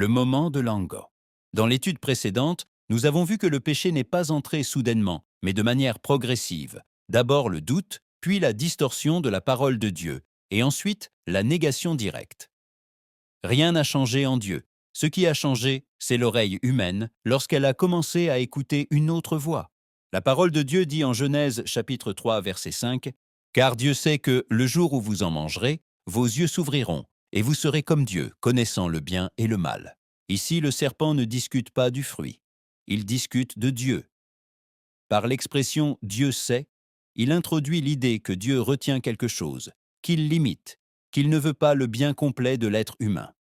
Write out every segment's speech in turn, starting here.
Le moment de l'ango. Dans l'étude précédente, nous avons vu que le péché n'est pas entré soudainement, mais de manière progressive. D'abord le doute, puis la distorsion de la parole de Dieu, et ensuite la négation directe. Rien n'a changé en Dieu. Ce qui a changé, c'est l'oreille humaine lorsqu'elle a commencé à écouter une autre voix. La parole de Dieu dit en Genèse chapitre 3 verset 5 « Car Dieu sait que, le jour où vous en mangerez, vos yeux s'ouvriront, et vous serez comme Dieu, connaissant le bien et le mal. » Ici, le serpent ne discute pas du fruit. Il discute de Dieu. Par l'expression « Dieu sait », il introduit l'idée que Dieu retient quelque chose, qu'il limite, qu'il ne veut pas le bien complet de l'être humain.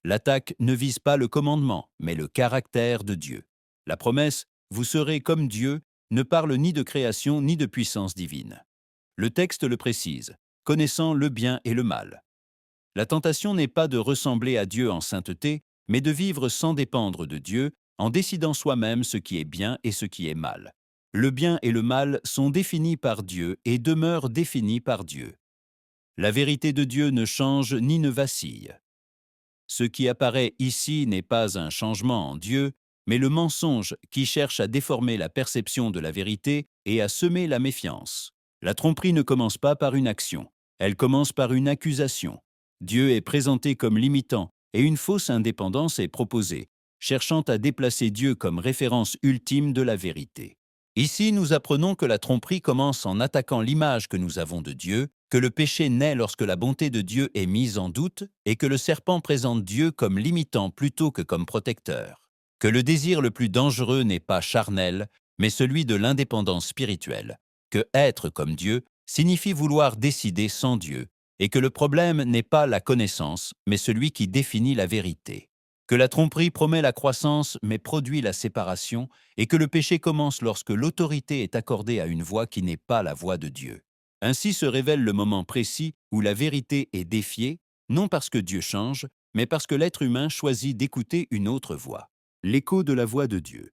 L'attaque ne vise pas le commandement, mais le caractère de Dieu. La promesse « Vous serez comme Dieu » ne parle ni de création ni de puissance divine. Le texte le précise, connaissant le bien et le mal. La tentation n'est pas de ressembler à Dieu en sainteté, mais de vivre sans dépendre de Dieu, en décidant soi-même ce qui est bien et ce qui est mal. Le bien et le mal sont définis par Dieu et demeurent définis par Dieu. La vérité de Dieu ne change ni ne vacille. Ce qui apparaît ici n'est pas un changement en Dieu, mais le mensonge qui cherche à déformer la perception de la vérité et à semer la méfiance. La tromperie ne commence pas par une action, elle commence par une accusation. Dieu est présenté comme limitant et une fausse indépendance est proposée, cherchant à déplacer Dieu comme référence ultime de la vérité. Ici, nous apprenons que la tromperie commence en attaquant l'image que nous avons de Dieu, que le péché naît lorsque la bonté de Dieu est mise en doute et que le serpent présente Dieu comme limitant plutôt que comme protecteur. Que le désir le plus dangereux n'est pas charnel, mais celui de l'indépendance spirituelle. Que être comme Dieu signifie vouloir décider sans Dieu et que le problème n'est pas la connaissance, mais celui qui définit la vérité. Que la tromperie promet la croissance mais produit la séparation et que le péché commence lorsque l'autorité est accordée à une voix qui n'est pas la voix de Dieu. Ainsi se révèle le moment précis où la vérité est défiée, non parce que Dieu change, mais parce que l'être humain choisit d'écouter une autre voix. L'écho de la voix de Dieu.